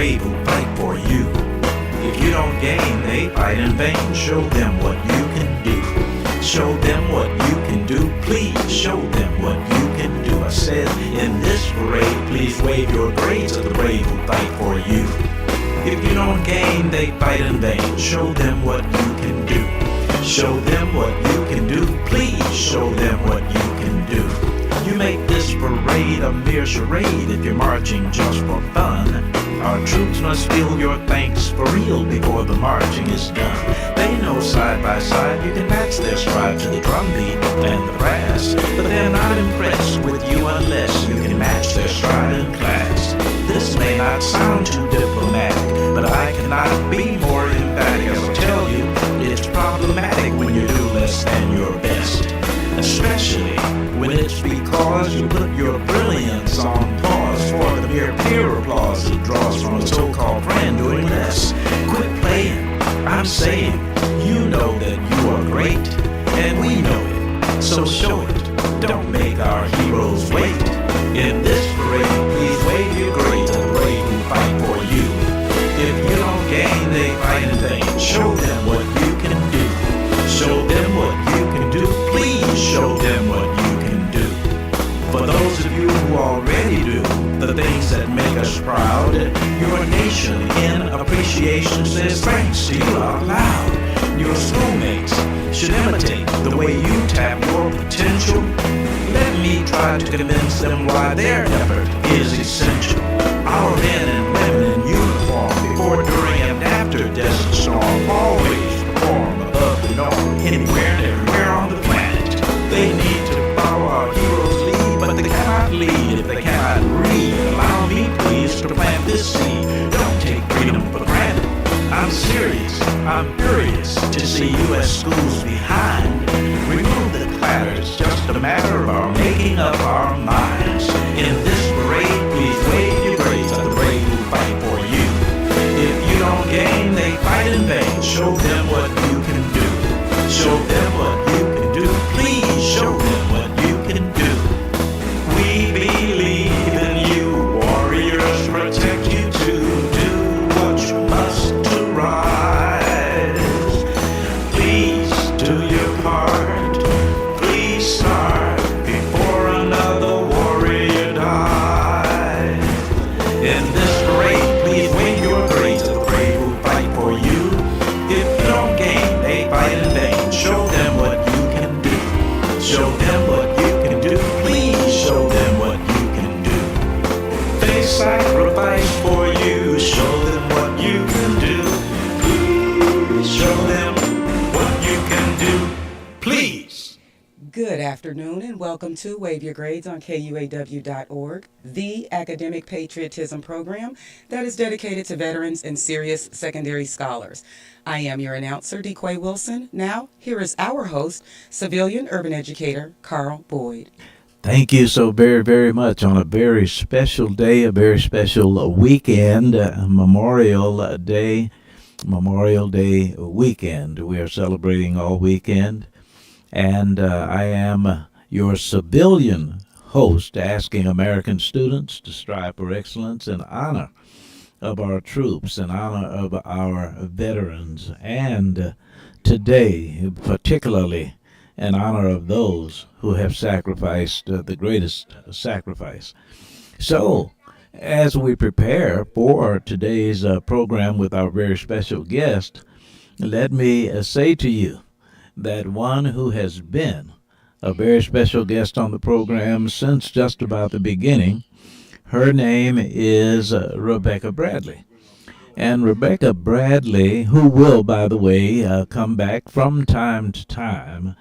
brave who fight for you. If you don't gain, they fight in vain. Show them what you can do. Show them what you can do. Please show them what you can do. I said, in this parade, please wave your grades to the brave who fight for you. If you don't gain, they fight in vain. Show them what you can do. Show them what you can do. Please show them what you can do. You make this parade a mere charade if you're marching just for fun. Our troops must feel your thanks for real before the marching is done. They know side by side you can match their stride to the drum beat and the brass, but they're not impressed with you unless you can match their stride in class. This may not sound too diplomatic, but I cannot be more emphatic as I tell you, it's problematic when you do less than your best. Especially when it's because you put your brilliance on pause for the mere peer applause it draws from a so-called friend doing less. Quit playing, I'm saying, you know that you are great, and we know it, so show it. Don't make our heroes wait. In this parade, please wave your grade to the brave who fight for you. If you don't gain, they fight in vain. Show them what you can do. Show them what you can do. Please show them what you can do. For those of you who already do the things that make us proud, your nation in appreciation says thanks to you out loud. Your schoolmates should imitate the way you tap your potential. Let me try to convince them why their effort is essential. Our men and women in uniform before, during, and after Desert Storm always perform above the norm, anywhere and everywhere on the planet. They need to follow our heroes' lead, but they cannot lead if they cannot read. Allow me, please, to plant this seed. Don't take freedom for granted. I'm serious, I'm furious to see U.S. schools behind. Remove the clatter, it's just a matter of our making up our minds. In this parade, please wave your grades to the brave who fight for you. If you don't gain, they fight in vain. Show them what you can do. Show them what you can do. Please show them what you can do. We believe in you, warriors, protect you to do what you must to rise. Please do your part. Please start before another warrior dies. In this parade, please wave your grades to the brave who fight for you. If you don't gain, they fight in vain. Show them what you can do. Show them what you can do. Please show them what you can do. They sacrifice for you. Show them what you can do. Please show them what you can do. Please. Good afternoon and welcome to Wave Your Grades on KUAW.org, the academic patriotism program that is dedicated to veterans and serious secondary scholars. I am your announcer, DeQuay Wilson. Now, here is our host, civilian urban educator, Carl Boyd. Thank you so very, very much on a very special day, a very special weekend, Memorial Day weekend. We are celebrating all weekend. And I am your civilian host, asking American students to strive for excellence in honor of our troops, in honor of our veterans, and today, particularly in honor of those who have sacrificed the greatest sacrifice. So, as we prepare for today's program with our very special guest, let me say to you that one who has been a very special guest on the program since just about the beginning, her name is Rebecca Bradley. And Rebecca Bradley, who will, by the way, come back from time to time,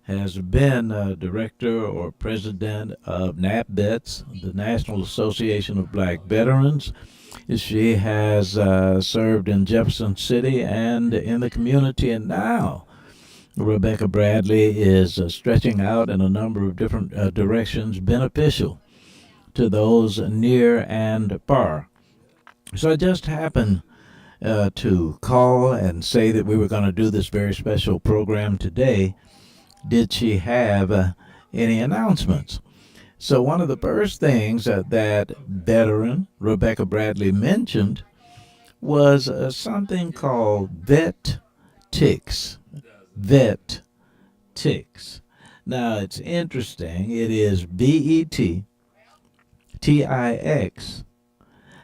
has been director or president of NAPVETS, the National Association of Black Veterans. She has served in Jefferson City and in the community, and now Rebecca Bradley is stretching out in a number of different directions beneficial to those near and far. So I just happened to call and say that we were going to do this very special program today. Did she have any announcements? So one of the first things that veteran Rebecca Bradley mentioned was something called Vet Tix. Vet Tix. Now it's interesting. It is VETTIX.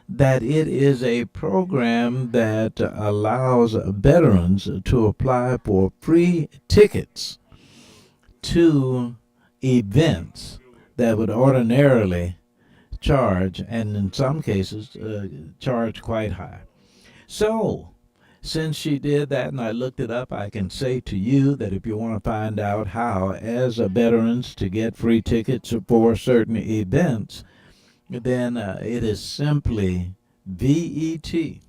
That it is a program that allows veterans to apply for free tickets to events that would ordinarily charge, and in some cases, charge quite high. So, since she did that and I looked it up, I can say to you that if you want to find out how, as a veterans, to get free tickets for certain events, then it is simply VETTIX.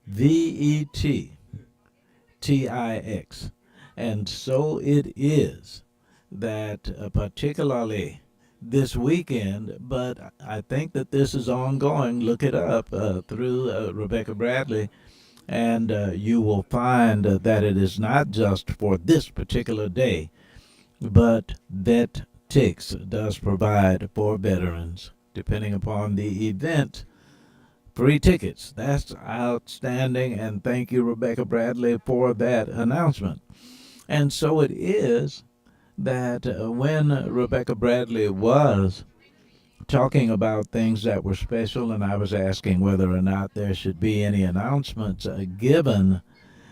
VETTIX. And so it is that particularly this weekend, but I think that this is ongoing. Look it up through Rebecca Bradley, and you will find that it is not just for this particular day, but that TIX does provide for veterans, depending upon the event, free tickets. That's outstanding, and thank you, Rebecca Bradley, for that announcement. And so it is that when Rebecca Bradley was talking about things that were special, and I was asking whether or not there should be any announcements given,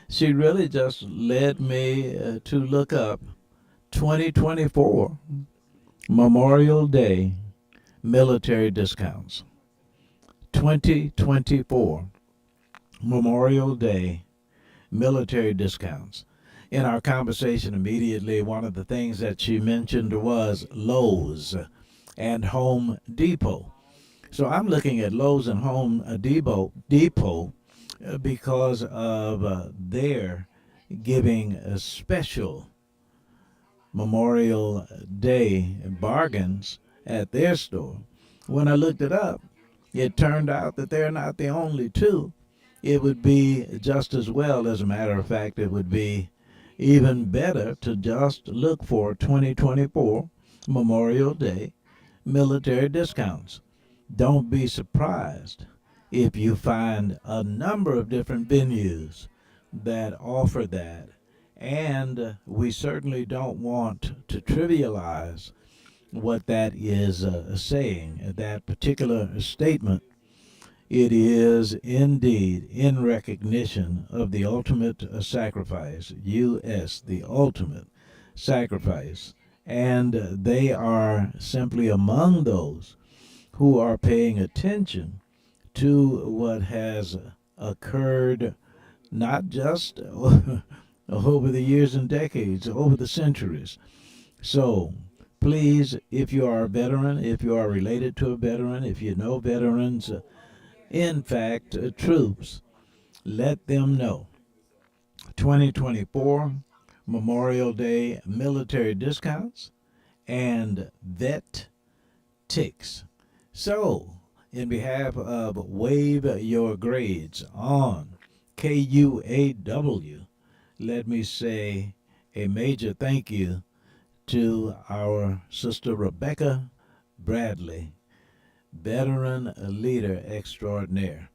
she really just led me to look up 2024 Memorial Day military discounts. 2024 Memorial Day military discounts. In our conversation immediately, one of the things that she mentioned was Lowe's and Home Depot. So I'm looking at Lowe's and Home Depot because of their giving a special Memorial Day bargains at their store. When I looked it up, it turned out that they're not the only two. It would be just as well, as a matter of fact, it would be even better to just look for 2024 Memorial Day military discounts. Don't be surprised if you find a number of different venues that offer that. And we certainly don't want to trivialize what that is saying, that particular statement. It is indeed in recognition of the ultimate sacrifice, U.S., the ultimate sacrifice. And they are simply among those who are paying attention to what has occurred, not just over the years and decades, over the centuries. So, please, if you are a veteran, if you are related to a veteran, if you know veterans, in fact, troops, let them know. 2024 Memorial Day military discounts and vet ticks. So, in behalf of Wave Your Grades on KUAW, let me say a major thank you to our sister Rebecca Bradley, veteran leader extraordinaire.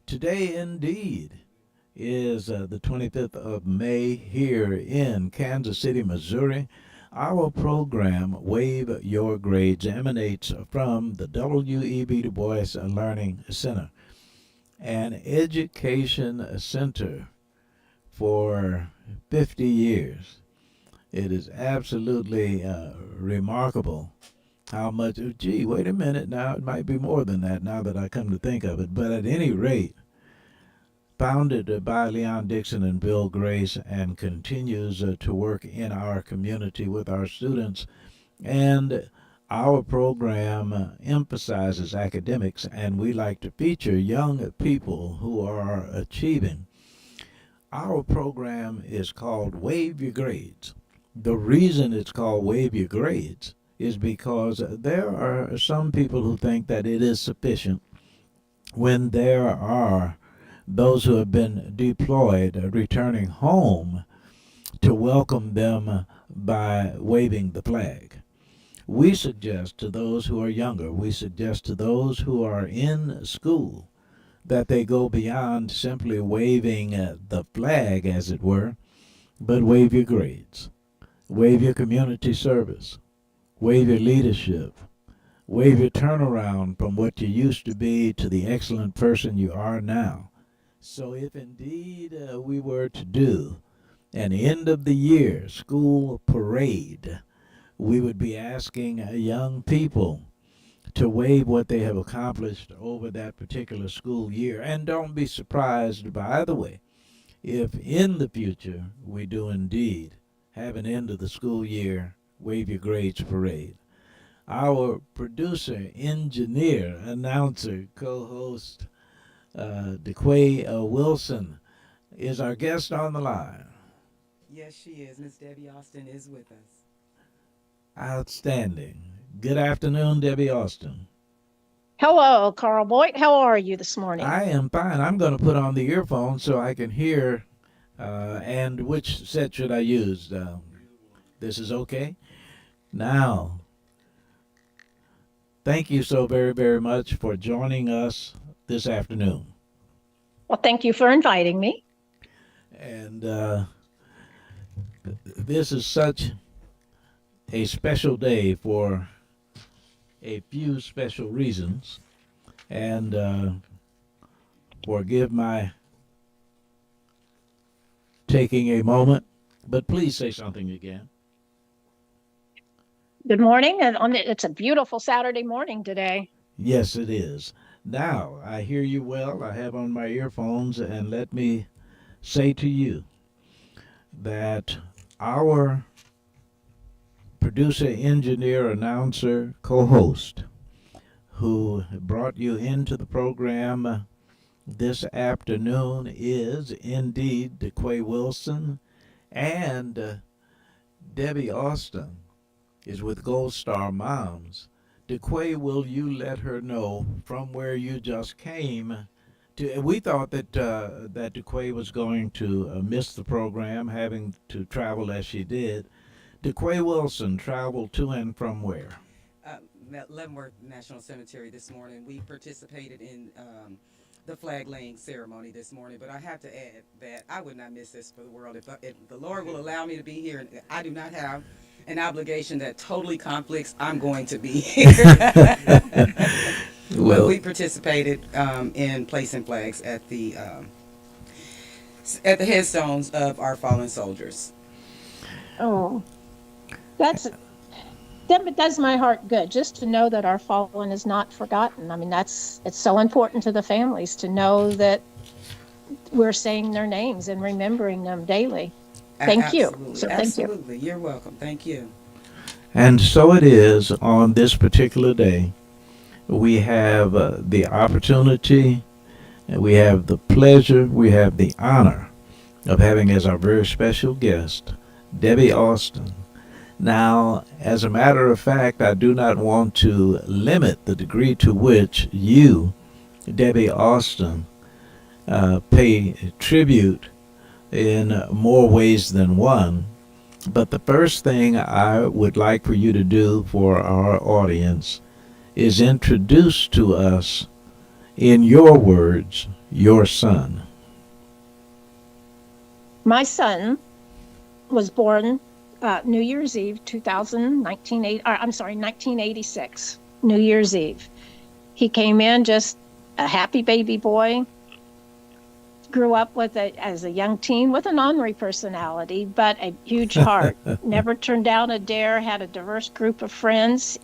Today, indeed, is the 25th of May here in Kansas City, Missouri. Our program, Wave Your Grades, emanates from the W.E.B. Du Bois Learning Center, an education center for 50 years. It is absolutely remarkable how much, gee, wait a minute now, it might be more than that now that I come to think of it, but at any rate, founded by Leon Dixon and Bill Grace, and continues to work in our community with our students. And our program emphasizes academics, and we like to feature young people who are achieving. Our program is called Wave Your Grades. The reason it's called Wave Your Grades is because there are some people who think that it is sufficient when there are those who have been deployed returning home to welcome them by waving the flag. we suggest to those who are younger, we suggest to those who are in school, that they go beyond simply waving the flag, as it were, but wave your grades, wave your community service, wave your leadership, wave your turnaround from what you used to be to the excellent person you are now. So, if indeed we were to do an end of the year school parade, we would be asking young people to wave what they have accomplished over that particular school year. And don't be surprised, by the way, if in the future we do indeed have an end of the school year wave your grades parade. Our producer, engineer, announcer, co-host, DeQuay Wilson is our guest on the line. Yes, she is. Miss Debbie Austin is with us. Outstanding. Good afternoon, Debbie Austin. Hello, Carl Boyd. How are you this morning? I am fine. I'm going to put on the earphones so I can hear. And which set should I use? This is okay? Now, thank you so very, very much for joining us this afternoon. Well, thank you for inviting me. And this is such a special day for a few special reasons. And forgive my taking a moment, but please say something again. Good morning, and it's a beautiful Saturday morning today. Yes, it is. Now, I hear you well. I have on my earphones, and let me say to you that our producer, engineer, announcer, co-host, who brought you into the program this afternoon is indeed DeQuay Wilson, and Debbie Austin is with Gold Star Moms. DeQuay, will you let her know from where you just came? We thought that that DeQuay was going to miss the program, having to travel as she did. DeQuay Wilson traveled to and from where? Leavenworth National Cemetery this morning. We participated in the flag laying ceremony this morning, but I have to add that I would not miss this for the world. If the Lord will allow me to be here, and I do not have an obligation that totally conflicts, I'm going to be here. Well, we participated in placing flags at the headstones of our fallen soldiers. Oh, that does my heart good, just to know that our fallen is not forgotten. I mean, it's so important to the families to know that we're saying their names and remembering them daily. Thank you. So thank you. Absolutely. You're welcome. Thank you. And so it is on this particular day. We have the opportunity, we have the pleasure, we have the honor of having as our very special guest Debbie Austin. Now, as a matter of fact, I do not want to limit the degree to which you, Debbie Austin, pay tribute in more ways than one. But the first thing I would like for you to do for our audience is introduce to us, in your words, your son. My son was born New Year's Eve, 1986, New Year's Eve. He came in just a happy baby boy, grew up as a young teen with an ornery personality, but a huge heart. Never turned down a dare, had a diverse group of friends.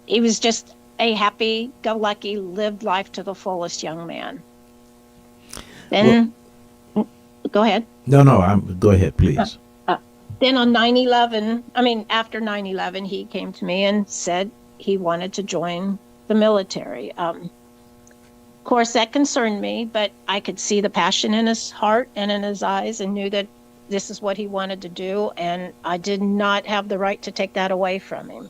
He was just a happy-go-lucky, lived life to the fullest young man. Then, go ahead. No, go ahead, please. Then on after 9/11, he came to me and said he wanted to join the military. Of course, that concerned me, but I could see the passion in his heart and in his eyes and knew that this is what he wanted to do, and I did not have the right to take that away from him.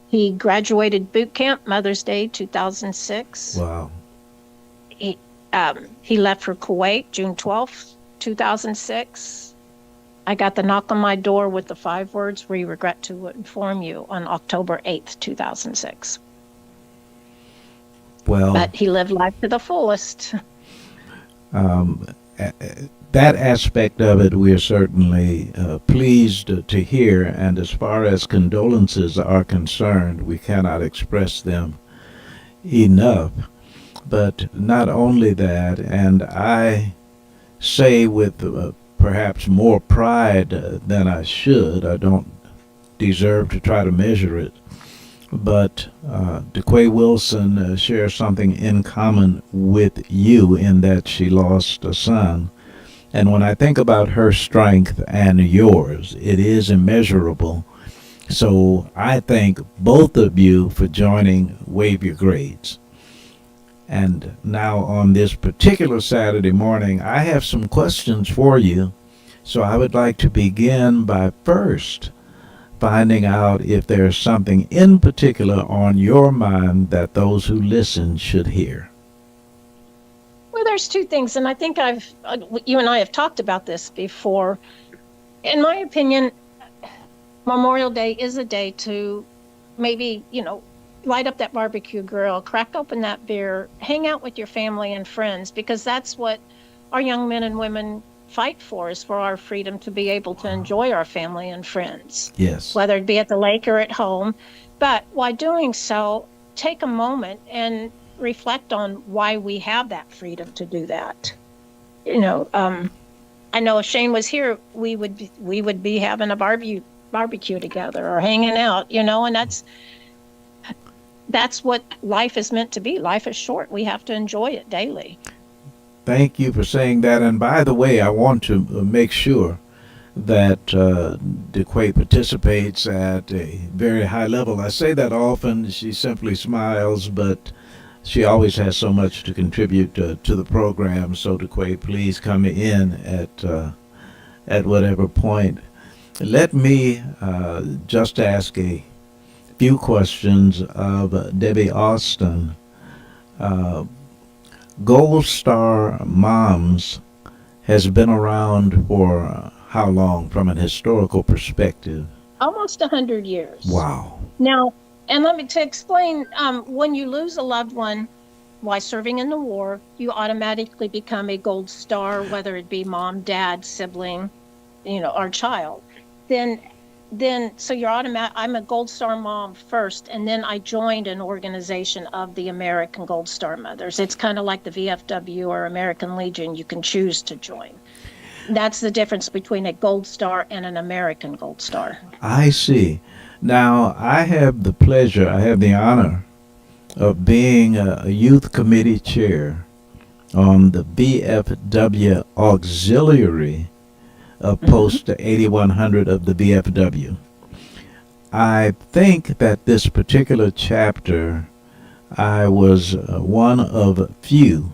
He graduated boot camp, Mother's Day, 2006. Wow. He left for Kuwait, June 12th, 2006. I got the knock on my door with the 5 words, "We regret to inform you," on October 8th, 2006. Well, But he lived life to the fullest. that aspect of it we're certainly pleased to hear, and as far as condolences are concerned, we cannot express them enough. But not only that, and I say with perhaps more pride than I should, I don't deserve to try to measure it, but DeQuay Wilson shares something in common with you in that she lost a son. And when I think about her strength and yours, it is immeasurable. So I thank both of you for joining Wave Your Grades. And now on this particular Saturday morning, I have some questions for you. So I would like to begin by first finding out if there's something in particular on your mind that those who listen should hear. Well, there's 2 things, and I think you and I have talked about this before. In my opinion, Memorial Day is a day to maybe, light up that barbecue grill, crack open that beer, hang out with your family and friends, because that's what our young men and women fight for, is for our freedom to be able to enjoy our family and friends, Yes. whether it be at the lake or at home. But while doing so, take a moment and reflect on why we have that freedom to do that. I know if Shane was here, we would be having a barbecue together or hanging out, and that's what life is meant to be. Life is short. We have to enjoy it daily. Thank you for saying that. And by the way, I want to make sure that DeQuay participates at a very high level. I say that often. She simply smiles, but she always has so much to contribute to the program. So DeQuay, please come in at whatever point. Let me just ask a few questions of Debbie Austin. Gold Star Moms has been around for how long from an historical perspective? Almost 100 years. Wow. Now, and let me to explain, when you lose a loved one while serving in the war, you automatically become a Gold Star, whether it be mom, dad, sibling, or child. Then so you're automatic. I'm a Gold Star mom first, and then I joined an organization of the American Gold Star Mothers. It's kind of like the VFW or American Legion. You can choose to join. That's the difference between a Gold Star and an American Gold Star. I see. Now, I have the honor of being a youth committee chair on the VFW Auxiliary of Post 8100 of the VFW. I think that this particular chapter, I was one of few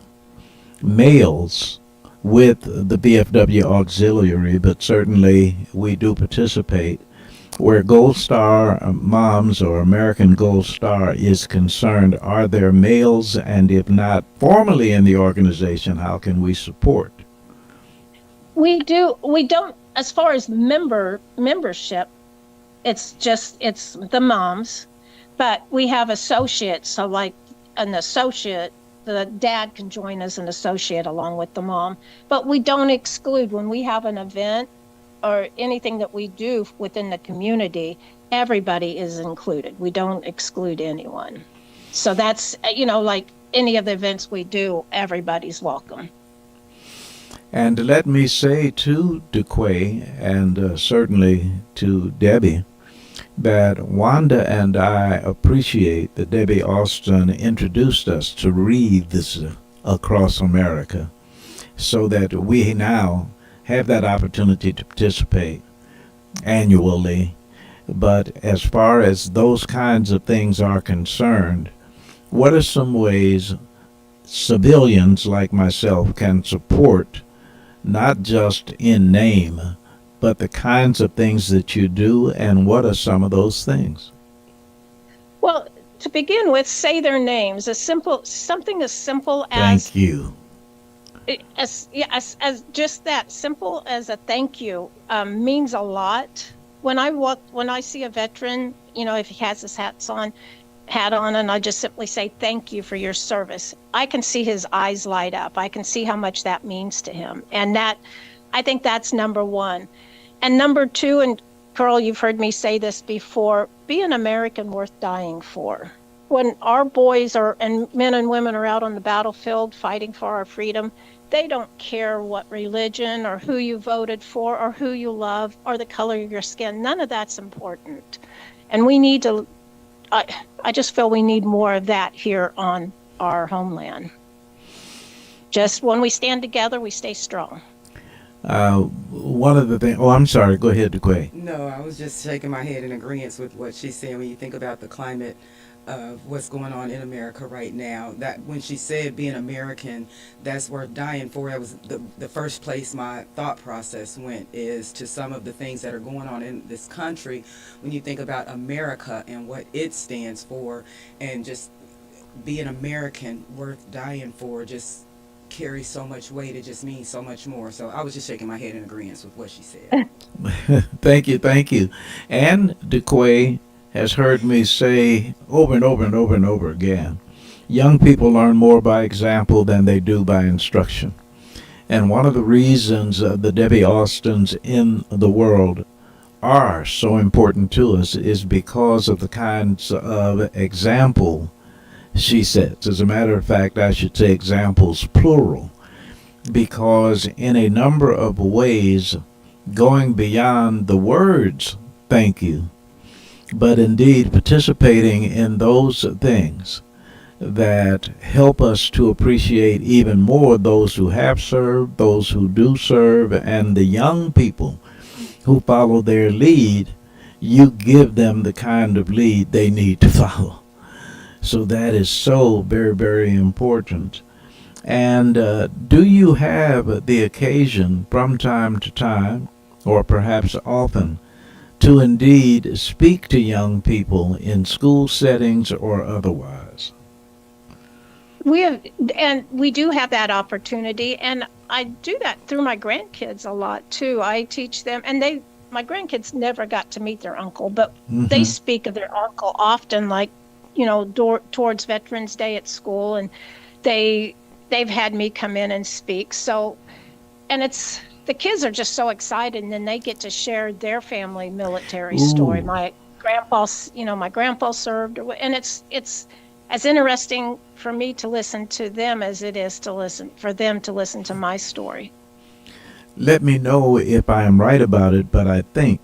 males with the VFW Auxiliary, but certainly we do participate. Where Gold Star Moms or American Gold Star is concerned, are there males? And if not formally in the organization, how can we support? We don't, as far as membership, it's the moms, but we have associates. So like an associate, the dad can join as an associate along with the mom, but we don't exclude when we have an event or anything that we do within the community, everybody is included. We don't exclude anyone. So that's, like any of the events we do, everybody's welcome. And let me say to DeQuay and certainly to Debbie that Wanda and I appreciate that Debbie Austin introduced us to Wreaths Across America so that we now have that opportunity to participate annually. But as far as those kinds of things are concerned, what are some ways civilians like myself can support, not just in name, but the kinds of things that you do, and what are some of those things? Well, to begin with, say their names. Something as simple as Thank you. as just that simple as a thank you means a lot. When I see a veteran, if he has his hat on, and I just simply say thank you for your service, I can see his eyes light up. I can see how much that means to him, and that I think that's number one. And number two, and Carl, you've heard me say this before: be an American worth dying for. When our boys and men and women are out on the battlefield fighting for our freedom, they don't care what religion or who you voted for or who you love or the color of your skin. None of that's important. And we need to, I just feel we need more of that here on our homeland. Just when we stand together, we stay strong. One of the things, oh, I'm sorry, go ahead, DeQuay. No, I was just shaking my head in agreement with what she's saying. When you think about the climate of what's going on in America right now, that when she said being American, that's worth dying for, that was the first place my thought process went, is to some of the things that are going on in this country. When you think about America and what it stands for, and just being American worth dying for just carries so much weight. It just means so much more. So I was just shaking my head in agreement with what she said. Thank you, thank you. And DeQuay has heard me say over and over and over and over again, young people learn more by example than they do by instruction. And one of the reasons the Debbie Austins in the world are so important to us is because of the kinds of example she sets. As a matter of fact, I should say examples plural, because in a number of ways, going beyond the words thank you, but indeed participating in those things that help us to appreciate even more those who have served, those who do serve, and the young people who follow their lead. You give them the kind of lead they need to follow. So that is so very, very important. And do you have the occasion from time to time, or perhaps often, to indeed speak to young people in school settings or otherwise? We do have that opportunity, and I do that through my grandkids a lot too. I teach them, and my grandkids never got to meet their uncle, but they speak of their uncle often, like, towards Veterans Day at school, and they've had me come in and speak. So, and the kids are just so excited, and then they get to share their family military story. My grandpa served, and it's as interesting for me to listen to them as it is for them to listen to my story. Let me know if I am right about it, but I think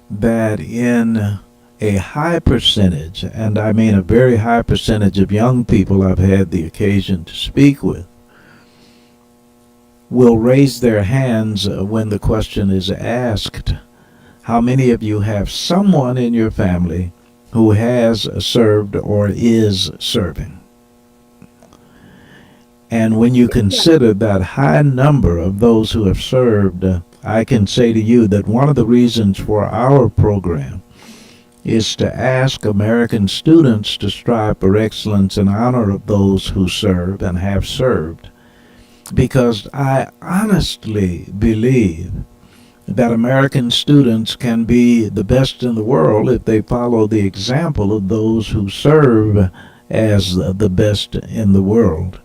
that in a high percentage, and I mean a very high percentage of young people I've had the occasion to speak with, will raise their hands when the question is asked, how many of you have someone in your family who has served or is serving? And when you consider that high number of those who have served, I can say to you that one of the reasons for our program is to ask American students to strive for excellence in honor of those who serve and have served. Because I honestly believe that American students can be the best in the world if they follow the example of those who serve as the best in the world.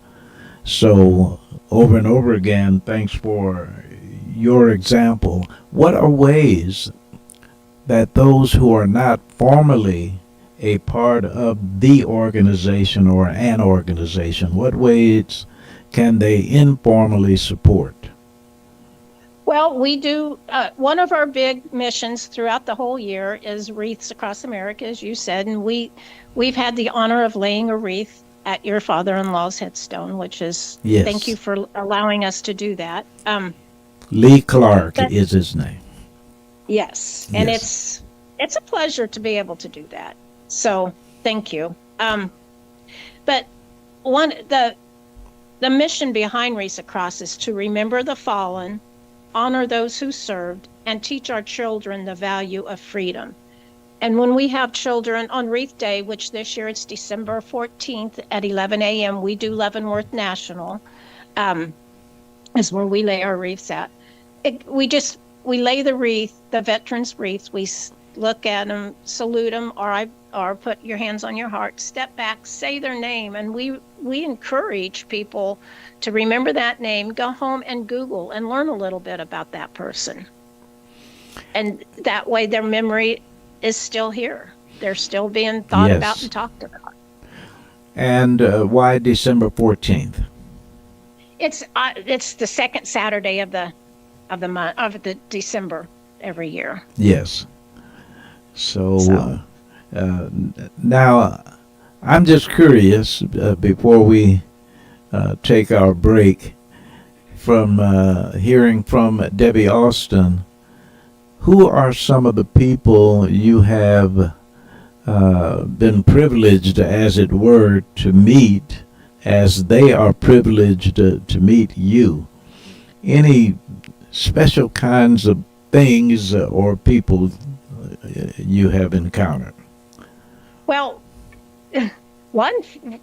So, over and over again, thanks for your example. What are ways that those who are not formally a part of the organization or an organization, what ways can they informally support? Well, we do. One of our big missions throughout the whole year is Wreaths Across America, as you said, and we've had the honor of laying a wreath at your father-in-law's headstone, which is, yes. Thank you for allowing us to do that. Lee Clark is his name. Yes, and yes. It's a pleasure to be able to do that. So thank you. But the mission behind Wreaths Across is to remember the fallen, honor those who served, and teach our children the value of freedom. And when we have children on Wreath Day, which this year it's December 14th at 11 a.m., we do Leavenworth National. is where we lay our wreaths at. We lay the wreath, the veterans' wreaths. We look at them, salute them, or put your hands on your heart, step back, say their name, and we encourage people to remember that name, go home and Google and learn a little bit about that person, and that way their memory is still here. They're still being thought about Yes. and talked about. And why December 14th? It's the second Saturday of the month of the December every year. Yes. So, So now I'm just curious before we take our break from hearing from Debbie Austin, who are some of the people you have been privileged, as it were, to meet as they are privileged to meet you? Any special kinds of things or people you have encountered? well, one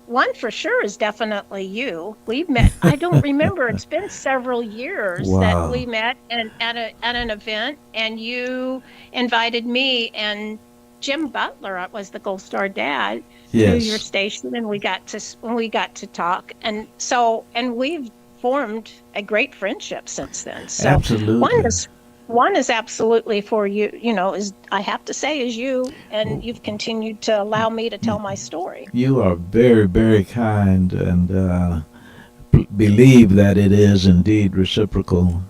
one for sure is definitely you. We've met. I don't remember. It's been several years that Wow. we met and at an event, and you invited me and Jim Butler was the Gold Star dad to your Yes, station, and we got to talk, and we've formed a great friendship since then. So one absolutely. is one is absolutely for you. Is I have to say is you, and you've continued to allow me to tell my story. You are very, very kind, and believe that it is indeed reciprocal.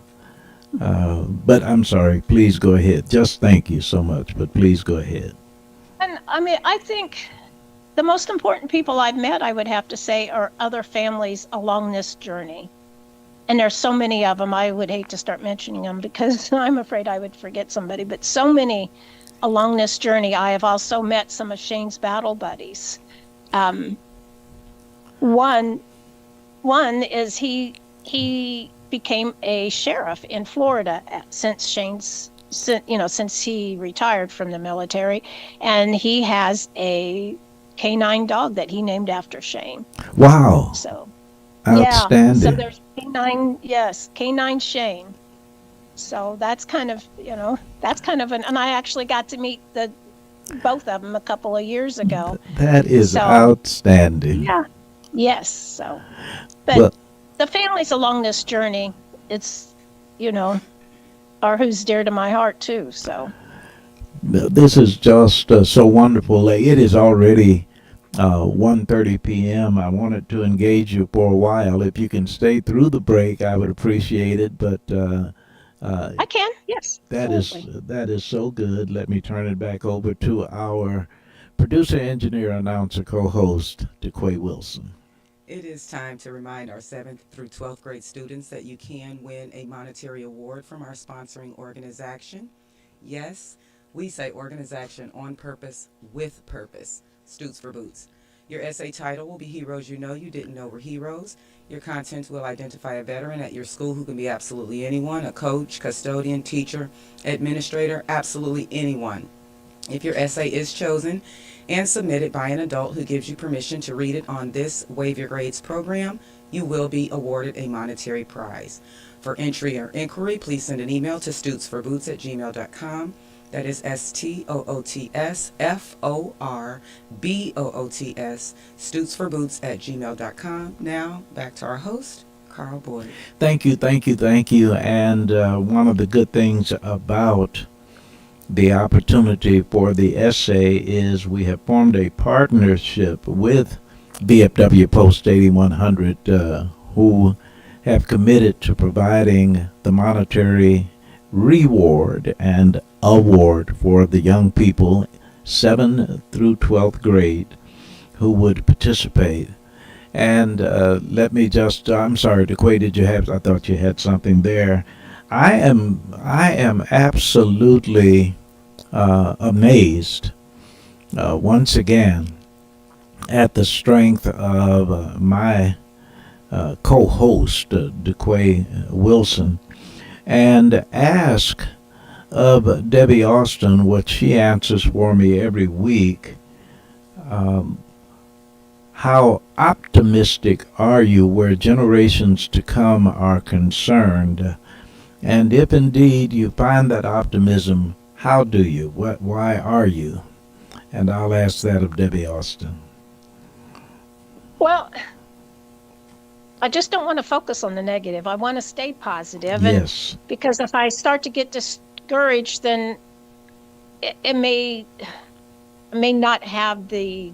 But I'm sorry, please go ahead. Just thank you so much, but please go ahead. And I mean, I think the most important people I've met, I would have to say, are other families along this journey. And there's so many of them. I would hate to start mentioning them because I'm afraid I would forget somebody, but so many along this journey. I have also met some of Shane's battle buddies. Um, one one is he became a sheriff in Florida since since he retired from the military, and he has a canine dog that he named after Shane. Wow, So yeah, so outstanding. there's canine, yes, canine Shane. So that's kind of and I actually got to meet the both of them a couple of years ago. That is So outstanding. yeah, yes. So, but Well, the families along this journey, it's you know, are who's dear to my heart too. So this is just so wonderful. It is already 1:30 p.m. I wanted to engage you for a while. If you can stay through the break, I would appreciate it. But uh, I can, yes, that is absolutely. that is so good. Let me turn it back over to our producer, engineer, announcer, co-host, DeQuay Wilson. It is time to remind our 7th through 12th grade students that you can win a monetary award from our sponsoring organization. Yes, we say organization on purpose, with purpose. Stutes for Boots. Your essay title will be Heroes You Know You Didn't Know Were Heroes. Your content will identify a veteran at your school who can be absolutely anyone, a coach, custodian, teacher, administrator, absolutely anyone. If your essay is chosen and submitted by an adult who gives you permission to read it on this Waive Your Grades program, you will be awarded a monetary prize. For entry or inquiry, please send an email to stootsforboots@gmail.com. That is STOOTSFORBOOTS, stootsforboots@gmail.com. Now, back to our host, Carl Boyd. Thank you, thank you, thank you. And one of the good things about the opportunity for the essay is we have formed a partnership with VFW Post 8100, who have committed to providing the monetary reward and award for the young people 7th through 12th grade who would participate. And let me just, I'm sorry, DeQuay, did you have, I thought you had something there. I am absolutely amazed once again at the strength of my co-host, DeQuay Wilson, and ask of Debbie Austin what she answers for me every week. Um, how optimistic are you where generations to come are concerned? And if indeed you find that optimism, how do you? Why are you? And I'll ask that of Debbie Austin. Well, I just don't want to focus on the negative. I want to stay positive. Yes. And because if I start to get discouraged, then it may not have the,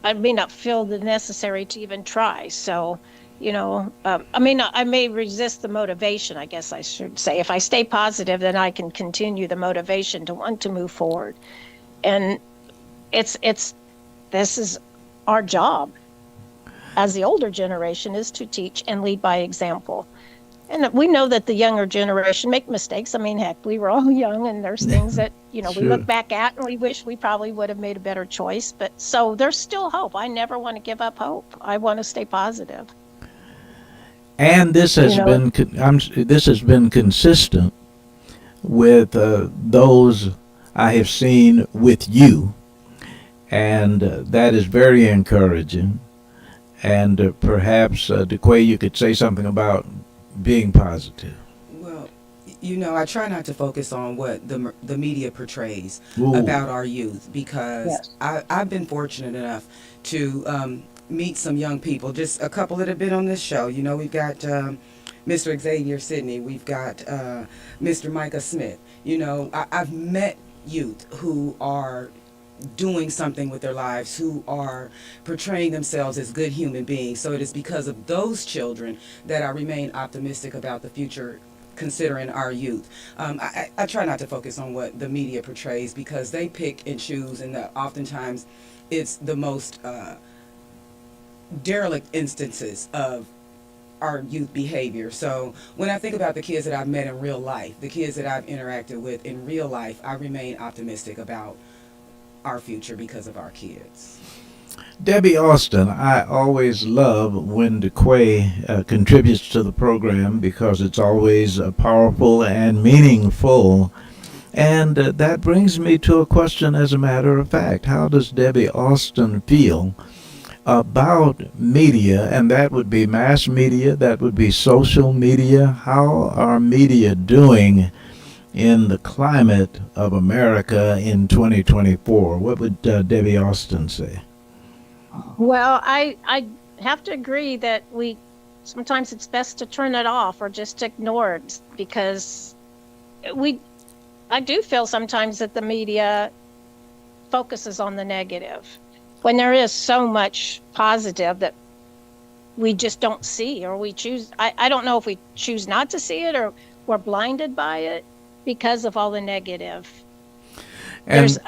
I may not feel the necessary to even try. So, I may resist the motivation, I guess I should say. If I stay positive, then I can continue the motivation to want to move forward. And this is our job as the older generation, is to teach and lead by example. And we know that the younger generation make mistakes. I mean, heck, we were all young, and there's things that, Sure. we look back at and we wish we probably would have made a better choice. But so there's still hope. I never want to give up hope. I want to stay positive. And this has this has been consistent with those I have seen with you, and that is very encouraging. And perhaps, DeQuay, you could say something about being positive. Well, I try not to focus on what the media portrays Ooh. about our youth, because Yes. I've been fortunate enough to meet some young people, just a couple that have been on this show. We've got Mr. Xavier Sidney, we've got Mr. Micah Smith. I've met youth who are doing something with their lives, who are portraying themselves as good human beings. So it is because of those children that I remain optimistic about the future, considering our youth. I try not to focus on what the media portrays, because they pick and choose, and oftentimes it's the most derelict instances of our youth behavior. So when I think about the kids that I've met in real life, the kids that I've interacted with in real life, I remain optimistic about our future because of our kids. Debbie Austin, I always love when DeQuay contributes to the program, because it's always powerful and meaningful. And that brings me to a question, as a matter of fact. How does Debbie Austin feel about media? And that would be mass media, that would be social media. How are media doing in the climate of America in 2024? What would Debbie Austin say? Well, I have to agree that sometimes it's best to turn it off or just ignore it, because I do feel sometimes that the media focuses on the negative when there is so much positive that we just don't see, or we choose. I don't know if we choose not to see it, or we're blinded by it because of all the negative. And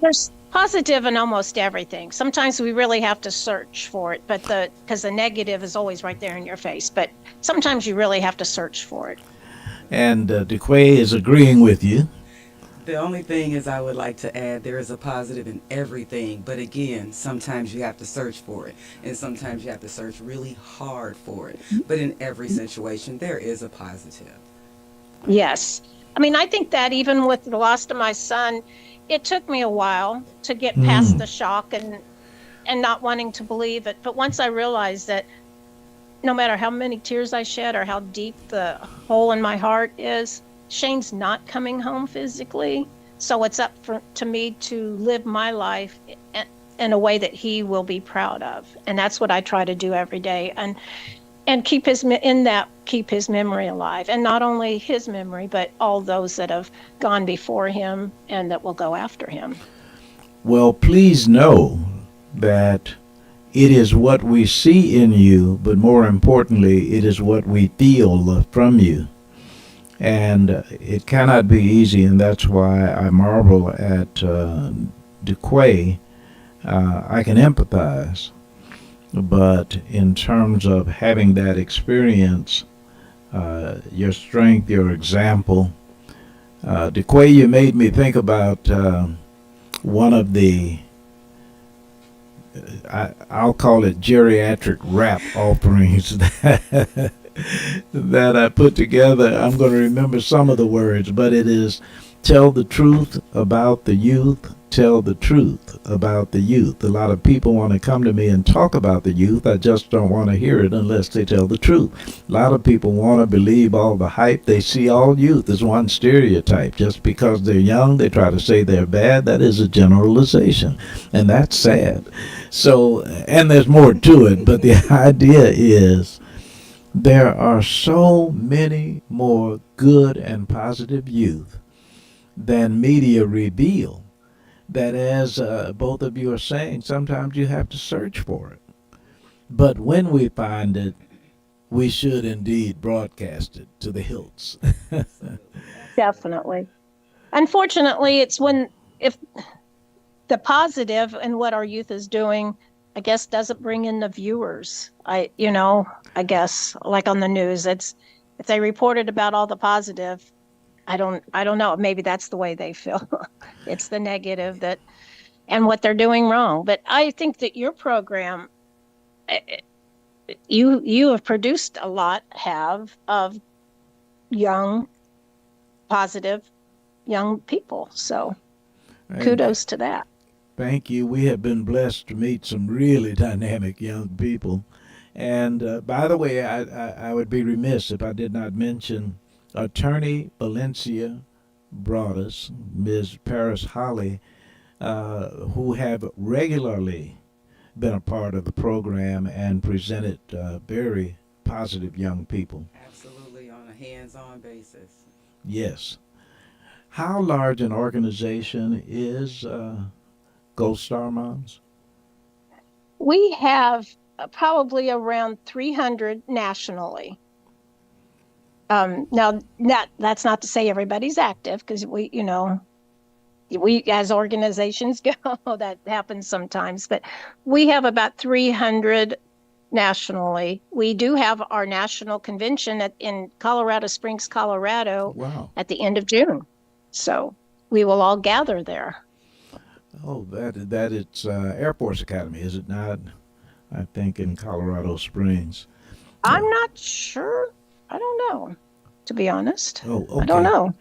There's positive in almost everything. Sometimes we really have to search for it, but because the negative is always right there in your face. But sometimes you really have to search for it. And DeQuay is agreeing with you. The only thing is, I would like to add, there is a positive in everything, but again, sometimes you have to search for it, and sometimes you have to search really hard for it. But in every situation, there is a positive. Yes. I mean, I think that even with the loss of my son, it took me a while to get past the shock and not wanting to believe it. But once I realized that no matter how many tears I shed or how deep the hole in my heart is, Shane's not coming home physically. So it's up to me to live my life in a way that he will be proud of. And that's what I try to do every day. And keep his memory alive, and not only his memory, but all those that have gone before him and that will go after him. Well, please know that it is what we see in you, but more importantly, it is what we feel from you. And it cannot be easy, and that's why I marvel at DeQuay. I can empathize. But in terms of having that experience, your strength, your example, DeQuay, you made me think about one of the, I'll call it geriatric rap offerings that I put together. I'm going to remember some of the words, but it is tell the truth about the youth tell the truth about the youth. A lot of people want to come to me and talk about the youth. I just don't want to hear it unless they tell the truth. A lot of people want to believe all the hype. They see all youth as one stereotype. Just because they're young, they try to say they're bad. That is a generalization, and that's sad. So, and there's more to it, but the idea is there are so many more good and positive youth than media reveal, that as both of you are saying, sometimes you have to search for it. But when we find it, we should indeed broadcast it to the hilts. Definitely. Unfortunately, it's when if the positive and what our youth is doing, I guess, doesn't bring in the viewers. I guess like on the news, it's if they reported about all the positive, I don't know. Maybe that's the way they feel. It's the negative that and what they're doing wrong. But I think that your program, you have produced a lot of young, positive young people. So kudos to that. Thank you. We have been blessed to meet some really dynamic young people. And by the way, I would be remiss if I did not mention Attorney Valencia Broadus, Ms. Paris Holly, who have regularly been a part of the program and presented very positive young people. Absolutely, on a hands-on basis. Yes. How large an organization is Gold Star Moms? We have probably around 300 nationally. Now, that's not to say everybody's active, because we as organizations go, that happens sometimes. But we have about 300 nationally. We do have our national convention in Colorado Springs, Colorado, Wow. at the end of June. So we will all gather there. Oh, that it's Air Force Academy, is it not? I think in Colorado Springs. I'm not sure. I don't know, to be honest. Oh, okay. I don't know.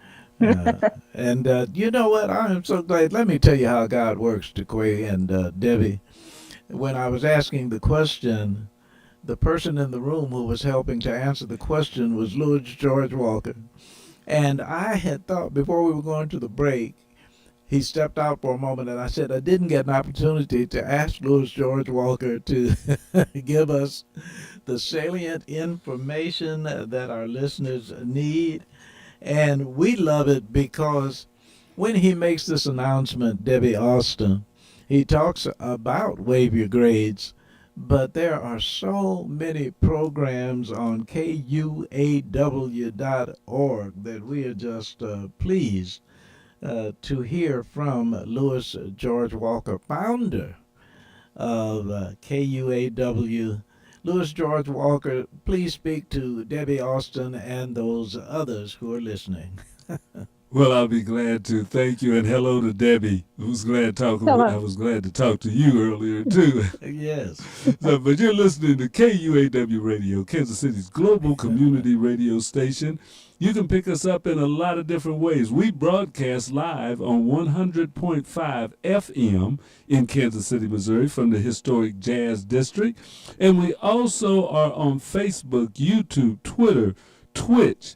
And you know what? I'm so glad. Let me tell you how God works, DeQuay and Debbie. When I was asking the question, the person in the room who was helping to answer the question was Louis George Walker. And I had thought before we were going to the break, he stepped out for a moment, and I said I didn't get an opportunity to ask Louis George Walker to give us the salient information that our listeners need. And we love it because when he makes this announcement, Debbie Austin, he talks about Wave Your Grades, but there are so many programs on KUAW.org that we are just pleased to hear from Louis George Walker, founder of KUAW. Louis George Walker, please speak to Debbie Austin and those others who are listening. Well, I'll be glad to. Thank you, and hello to Debbie. I was glad to talk to you earlier too. Yes. But you're listening to KUAW Radio, Kansas City's global community radio station. You can pick us up in a lot of different ways. We broadcast live on 100.5 FM in Kansas City, Missouri, from the historic Jazz District. And we also are on Facebook, YouTube, Twitter, Twitch.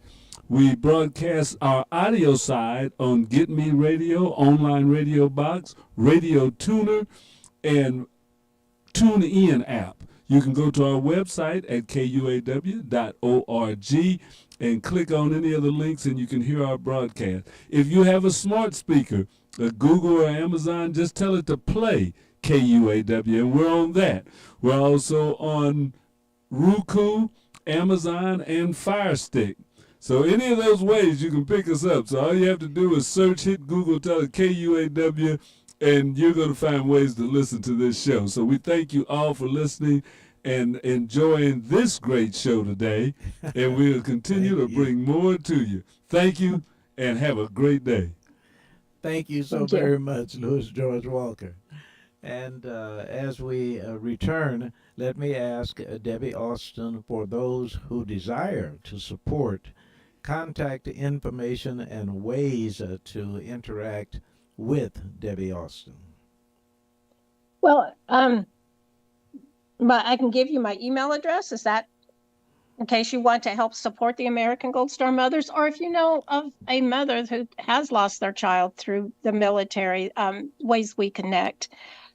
We broadcast our audio side on Get Me Radio, Online Radio Box, Radio Tuner, and TuneIn app. You can go to our website at kuaw.org and click on any of the links, and you can hear our broadcast. If you have a smart speaker, a Google or Amazon, just tell it to play KUAW, and we're on that. We're also on Roku, Amazon, and Fire Stick. So any of those ways you can pick us up. So all you have to do is search, hit Google, tell it KUAW, and you're going to find ways to listen to this show. So we thank you all for listening and enjoying this great show today. And we'll continue to bring more to you. Thank you, and have a great day. Thank you so very much, Louis George Walker. And as we return, let me ask Debbie Austin, for those who desire to support, contact information and ways to interact with Debbie Austin? Well, but I can give you my email address. Is that in case you want to help support the American Gold Star Mothers, or if you know of a mother who has lost their child through the military, ways we connect.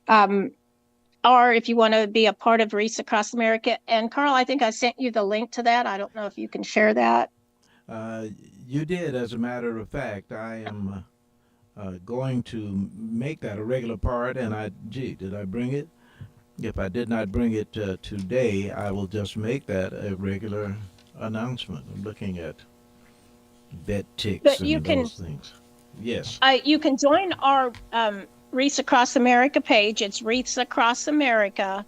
Um, or if you want to be a part of Wreaths Across America. And Carl, I think I sent you the link to that. I don't know if you can share that. Uh, you did, as a matter of fact. I am going to make that a regular part, and did I bring it? If I did not bring it today, I will just make that a regular announcement. I'm looking at vet ticks But and those things. Yes. you can join our Wreaths Across America page. It's Wreaths Across America,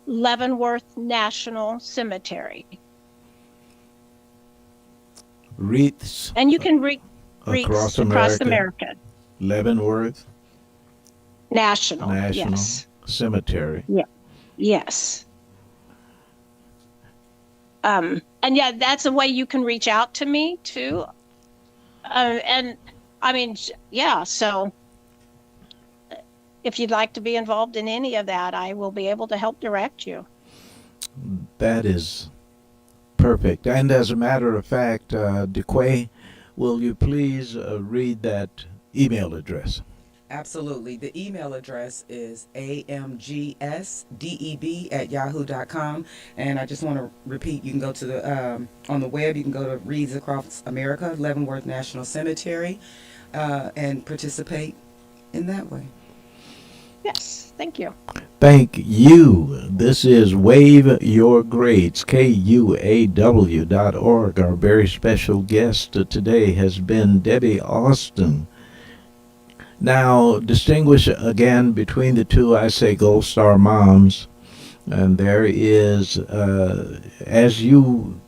Leavenworth National Cemetery. Wreaths And you can read across Across America, America. Leavenworth National. National Yes. Cemetery. Yeah. Yes. And yeah, that's a way you can reach out to me too. And I mean, yeah, so if you'd like to be involved in any of that, I will be able to help direct you. That is perfect. And as a matter of fact, DeQuay, will you please read that email address? Absolutely. The email address is amgsdeb@yahoo.com. And I just want to repeat, you can go to the, on the web, you can go to Wreaths Across America, Leavenworth National Cemetery, and participate in that way. Yes, thank you. Thank you. This is Wave Your Grades, KUAW.org. Our very special guest today has been Debbie Austin. Now, distinguish again between the two, I say Gold Star moms, and there is, as you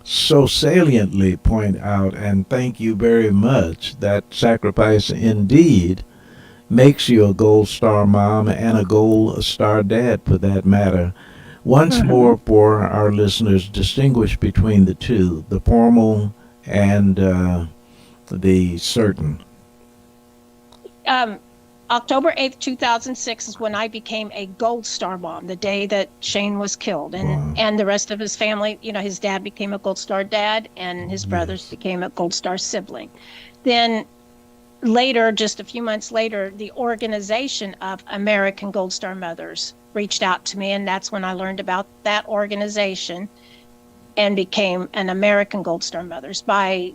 so saliently point out, and thank you very much, that sacrifice indeed makes you a Gold Star mom and a Gold Star dad for that matter. Once more, for our listeners, distinguish between the two, the formal and the certain. October 8th, 2006 is when I became a Gold Star mom, the day that Shane was killed. And the rest of his family, you know, his dad became a Gold Star dad and his brothers became a Gold Star sibling. Then later, just a few months later, the organization of American Gold Star Mothers reached out to me, and that's when I learned about that organization and became an American Gold Star Mothers. By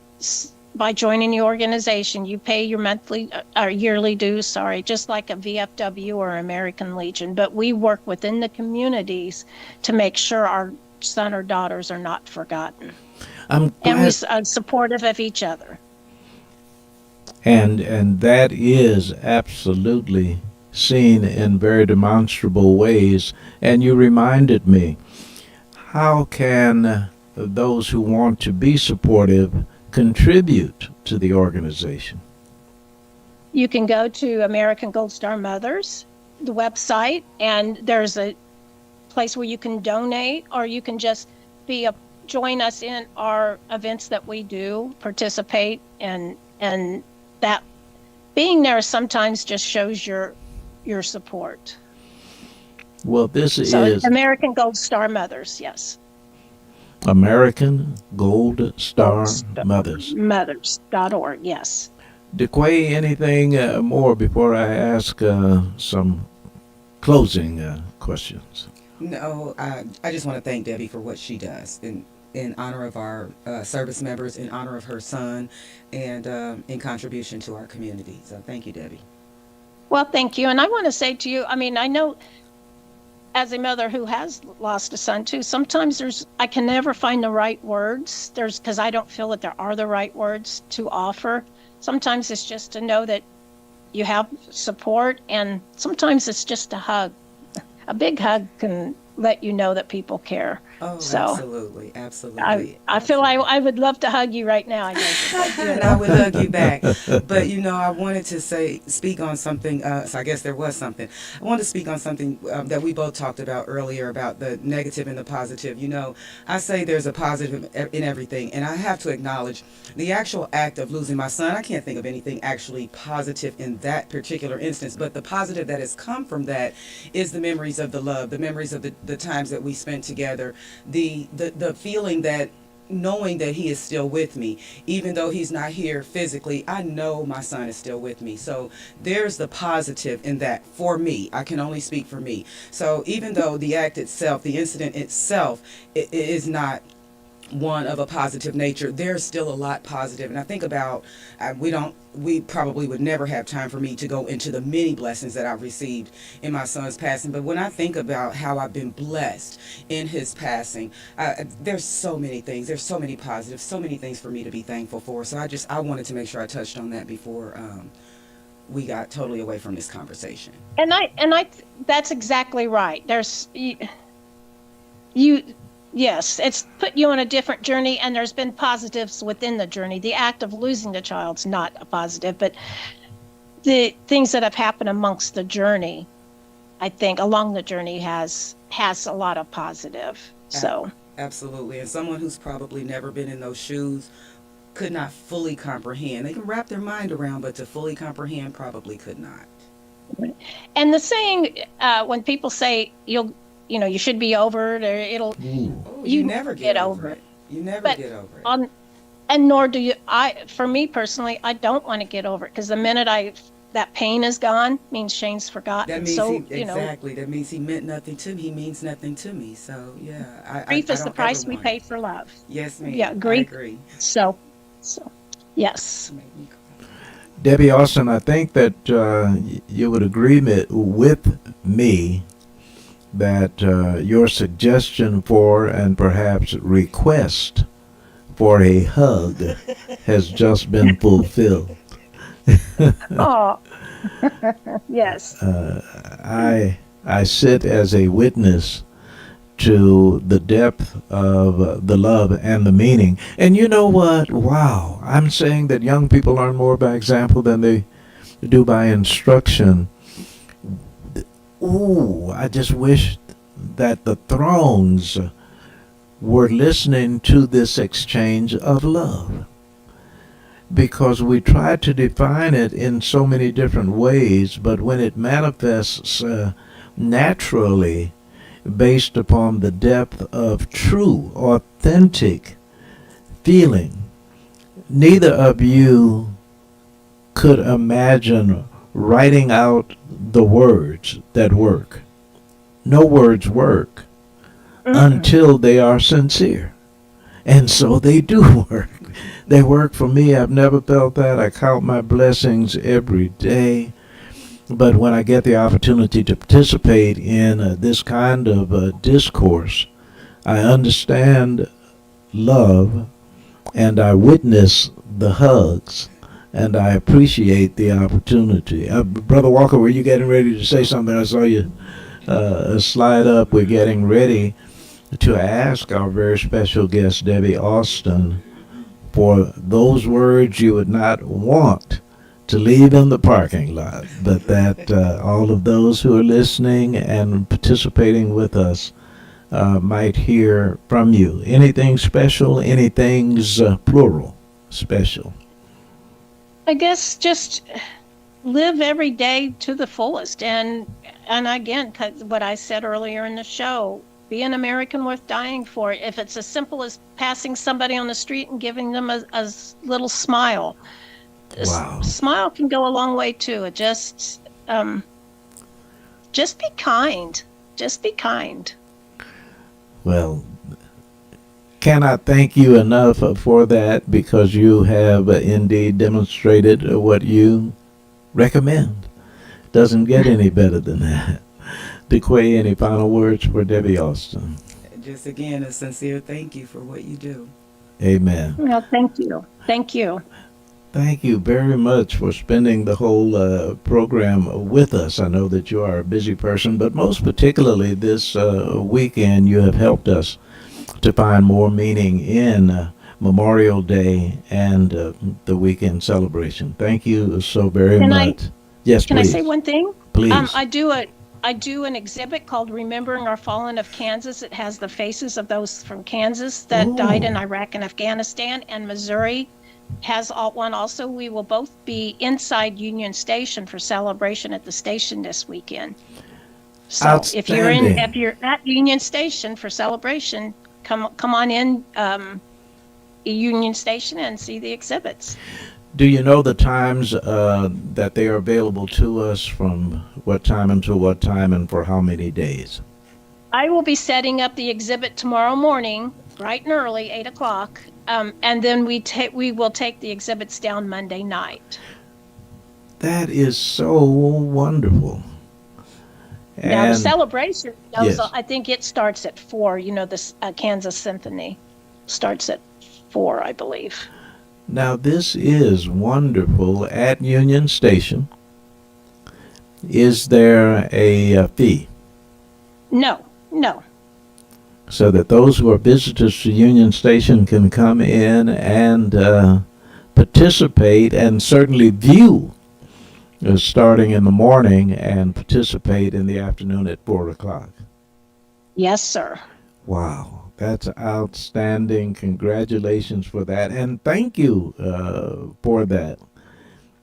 joining the organization, you pay your monthly or yearly dues, just like a VFW or American Legion, but we work within the communities to make sure our son or daughters are not forgotten. I'm glad. And we're supportive of each other. And that is absolutely seen in very demonstrable ways. And you reminded me, how can those who want to be supportive contribute to the organization? You can go to American Gold Star Mothers, the website, and there's a place where you can donate, or you can just join us in our events that we do, participate, and that being there sometimes just shows your support. Well, this So is American Gold Star Mothers, yes. American Gold Star Mothers. Mothers.org, yes. DeQuay, anything more before I ask some closing questions? No, I just want to thank Debbie for what she does in honor of our service members, in honor of her son, and in contribution to our community. So thank you, Debbie. Well, thank you. And I want to say to you, I mean, I know as a mother who has lost a son too, sometimes I can never find the right words. Because I don't feel that there are the right words to offer. Sometimes it's just to know that you have support, and sometimes it's just a hug. A big hug can let you know that people care. Oh, So absolutely, absolutely. I feel I would love to hug you right now. I guess. And I would hug you back. But I wanted to speak on something. So I guess there was something. I wanted to speak on something that we both talked about earlier about the negative and the positive. I say there's a positive in everything, and I have to acknowledge the actual act of losing my son. I can't think of anything actually positive in that particular instance, but the positive that has come from that is the memories of the love, the memories of the times that we spent together, the feeling that knowing that he is still with me, even though he's not here physically. I know my son is still with me. So there's the positive in that for me. I can only speak for me. So even though the act itself, the incident itself, it is not one of a positive nature, there's still a lot positive. And I think about, we probably would never have time for me to go into the many blessings that I've received in my son's passing. But when I think about how I've been blessed in his passing, there's so many things, there's so many positives, so many things for me to be thankful for. So I wanted to make sure I touched on that before we got totally away from this conversation. And that's exactly right. There's you yes, it's put you on a different journey, and there's been positives within the journey. The act of losing the child's not a positive, but the things that have happened amongst the journey, I think, along the journey has a lot of positive. So absolutely. And someone who's probably never been in those shoes could not fully comprehend. They can wrap their mind around, but to fully comprehend probably could not. And the saying, when people say you should be over it, or it'll. Oh, you never get over it. You never get over it. And nor do you. For me personally, I don't want to get over it, because the minute that pain is gone, means Shane's forgotten. That means so exactly. That means he meant nothing to me. He means nothing to me. So yeah, grief is the price we pay for love. Yes, ma'am. Yeah, grief. I agree. So yes. Debbie Austin, I think that you would agree with me that your suggestion for and perhaps request for a hug has just been fulfilled. Oh, yes. I sit as a witness to the depth of the love and the meaning. And you know what? Wow. I'm saying that young people learn more by example than they do by instruction. Ooh, I just wish that the thrones were listening to this exchange of love, because we try to define it in so many different ways, but when it manifests naturally based upon the depth of true, authentic feeling, neither of you could imagine writing out the words that work. No words work until they are sincere. And so they do work. They work for me. I've never felt that. I count my blessings every day. But when I get the opportunity to participate in this kind of discourse, I understand love, and I witness the hugs, and I appreciate the opportunity. Brother Walker, were you getting ready to say something? I saw you slide up. We're getting ready to ask our very special guest, Debbie Austin, for those words you would not want to leave in the parking lot, but that all of those who are listening and participating with us might hear from you. Anything special? Anything's plural special? I guess just live every day to the fullest, and again, what I said earlier in the show, be an American worth dying for. If it's as simple as passing somebody on the street and giving them a little smile, Wow. a smile can go a long way too. It just be kind. Just be kind. Well, cannot thank you enough for that, because you have indeed demonstrated what you recommend. Doesn't get any better than that. DeQuay, any final words for Debbie Austin? Just again, a sincere thank you for what you do. Amen. Well, thank you. Thank you. Thank you very much for spending the whole program with us. I know that you are a busy person, but most particularly this weekend, you have helped us to find more meaning in Memorial Day and the weekend celebration. Thank you so very Can much. Yes, Can I please. say one thing? Please. I do an exhibit called Remembering Our Fallen of Kansas. It has the faces of those from Kansas that died in Oh. Iraq and Afghanistan, and Missouri has one also. We will both be inside Union Station for celebration at the station this weekend. So if Outstanding. you're at Union Station for celebration, come on in Union Station and see the exhibits. Do you know the times that they are available to us, from what time until what time and for how many days? I will be setting up the exhibit tomorrow morning, bright and early, 8 o'clock, and then we will take the exhibits down Monday night. That is so wonderful. Now the And celebration goes yes. on, I think it starts at 4. You know, the Kansas Symphony starts at 4, I believe. now this is wonderful at Union Station. Is there a fee No. so that those who are visitors to Union Station can come in and participate and certainly view starting in the morning and participate in the afternoon at 4 o'clock? Yes, sir. Wow, that's outstanding. Congratulations for that. And thank you for that.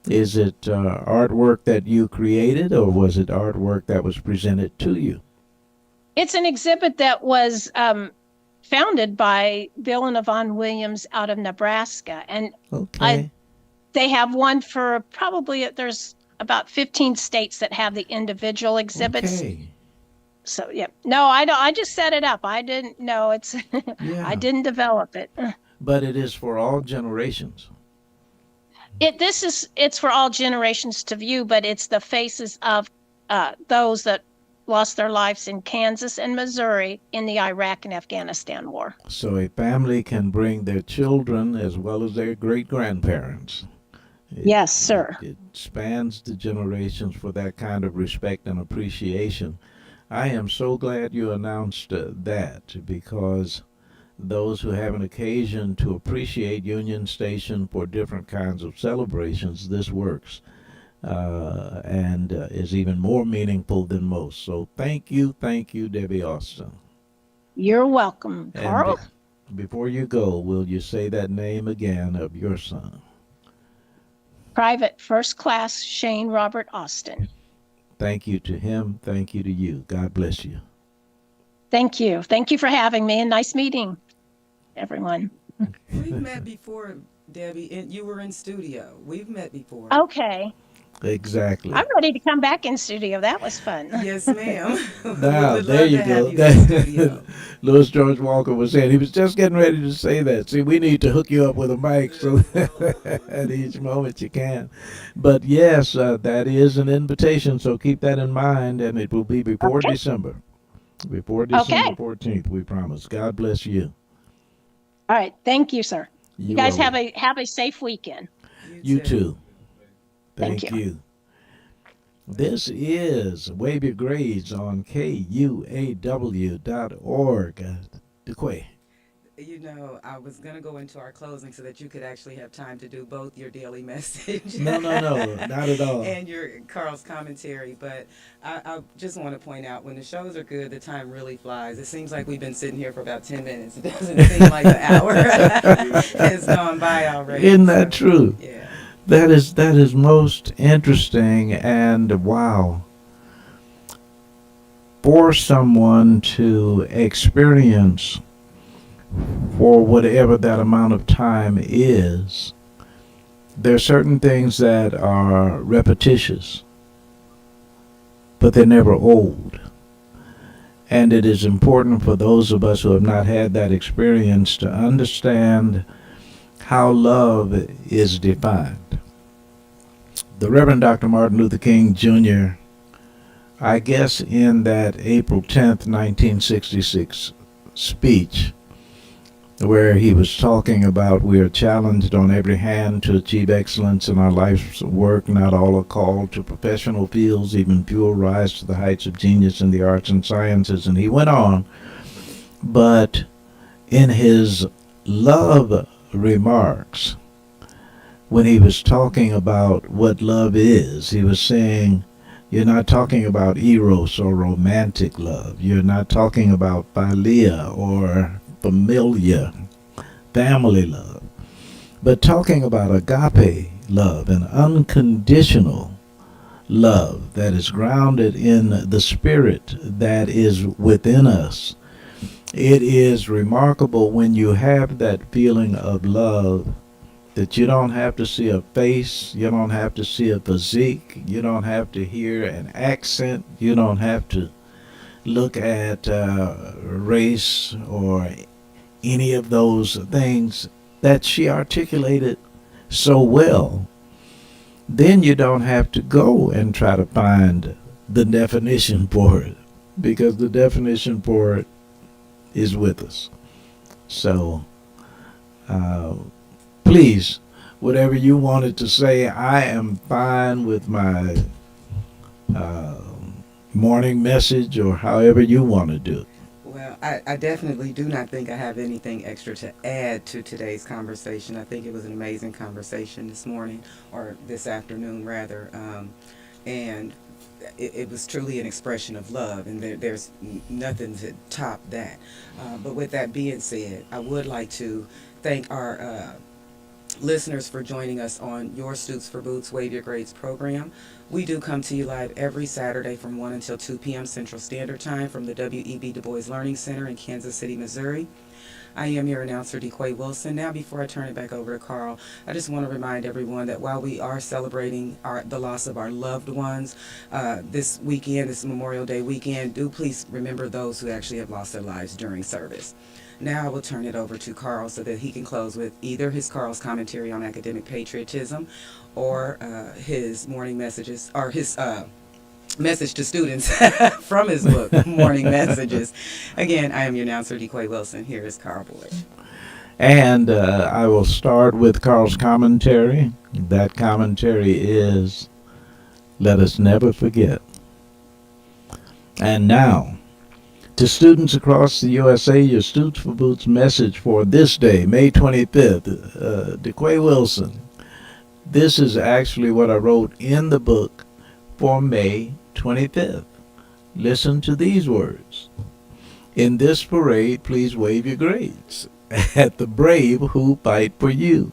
Is it artwork that you created, or was it artwork that was presented to you? It's an exhibit that was founded by Bill and Yvonne Williams out of Nebraska. And Okay. they have one for there's about 15 states that have the individual exhibits. Okay. So, yeah. No, I just set it up. I didn't know it's, Yeah. I didn't develop it. But it is for all generations. It's for all generations to view, but it's the faces of those that lost their lives in Kansas and Missouri in the Iraq and Afghanistan war. So a family can bring their children as well as their great grandparents. Yes, sir. It spans the generations for that kind of respect and appreciation. I am so glad you announced that, because those who have an occasion to appreciate Union Station for different kinds of celebrations, this works and is even more meaningful than most. So thank you, Debbie Austin. You're welcome, And Carl. before you go, will you say that name again of your son? Private First Class Shane Robert Austin. Thank you to him. Thank you to you. God bless you. Thank you. Thank you for having me, and nice meeting everyone. We've met before, Debbie, and you were in studio. We've met before. Okay. Exactly. I'm ready to come back in studio. That was fun. Yes, ma'am. We Now, would there love you to have go. you in studio. Louis George Walker was saying, he was just getting ready to say that. See, we need to hook you up with a mic so at each moment you can. But yes, that is an invitation, so keep that in mind, and it will be before Okay. December. Before December Okay. 14th, we promise. God bless you. All right. Thank you, sir. You You guys are have a safe weekend. You too. Thank Thank you. you. This is Wave Your Grades on KUAW.org. DeQuay. You know, I was going to go into our closing so that you could actually have time to do both your daily message. No, not at all. And your Carl's commentary. But I just want to point out, when the shows are good, the time really flies. It seems like we've been sitting here for about 10 minutes. It doesn't seem like an hour has gone by already. Isn't that So, true? Yeah. That is most interesting, and wow. For someone to experience, for whatever that amount of time is, there are certain things that are repetitious, but they're never old. And it is important for those of us who have not had that experience to understand how love is defined. The Reverend Dr. Martin Luther King Jr., I guess in that April 10th, 1966 speech, where he was talking about we are challenged on every hand to achieve excellence in our life's work. Not all are called to professional fields, even few rise to the heights of genius in the arts and sciences. And he went on, but in his love remarks, when he was talking about what love is, he was saying, you're not talking about eros or romantic love. You're not talking about philia or familia, family love, but talking about agape love, an unconditional love that is grounded in the spirit that is within us. It is remarkable when you have that feeling of love that you don't have to see a face, you don't have to see a physique, you don't have to hear an accent, you don't have to look at race or any of those things that she articulated so well. Then you don't have to go and try to find the definition for it, because the definition for it is with us. So please, whatever you wanted to say, I am fine with my morning message, or however you want to do it. Well, I definitely do not think I have anything extra to add to today's conversation. I think it was an amazing conversation this morning, or this afternoon rather, and it was truly an expression of love, and there's nothing to top that. But with that being said, I would like to thank our listeners for joining us on Your Stoops for Boots Wave Your Grades program. We do come to you live every Saturday from 1 until 2 p.m. Central Standard Time from the W.E.B. Du Bois Learning Center in Kansas City, Missouri. I am your announcer, DeQuay Wilson. Now, before I turn it back over to Carl, I just want to remind everyone that while we are celebrating the loss of our loved ones this weekend, this Memorial Day weekend, do please remember those who actually have lost their lives during service. Now I will turn it over to Carl so that he can close with either Carl's commentary on academic patriotism or his morning messages, or his message to students from his book, Morning Messages. Again, I am your announcer, DeQuay Wilson. Here is Carl Boyd. And I will start with Carl's commentary. That commentary is, let us never forget. And now, to students across the USA, your Stoops for Boots message for this day, May 25th, DeQuay Wilson. This is actually what I wrote in the book for May 25th. Listen to these words. In this parade, please wave your grades at the brave who fight for you.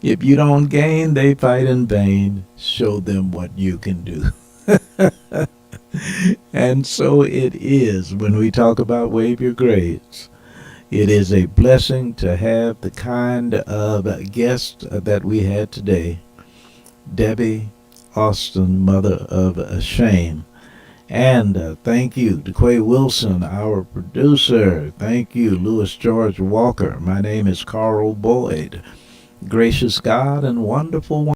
If you don't gain, they fight in vain. Show them what you can do. And so it is when we talk about Wave Your Grades. It is a blessing to have the kind of guest that we had today. Debbie Austin, mother of Shane. And thank you, DeQuay Wilson, our producer. Thank you, Louis George Walker. My name is Carl Boyd. Gracious God and wonderful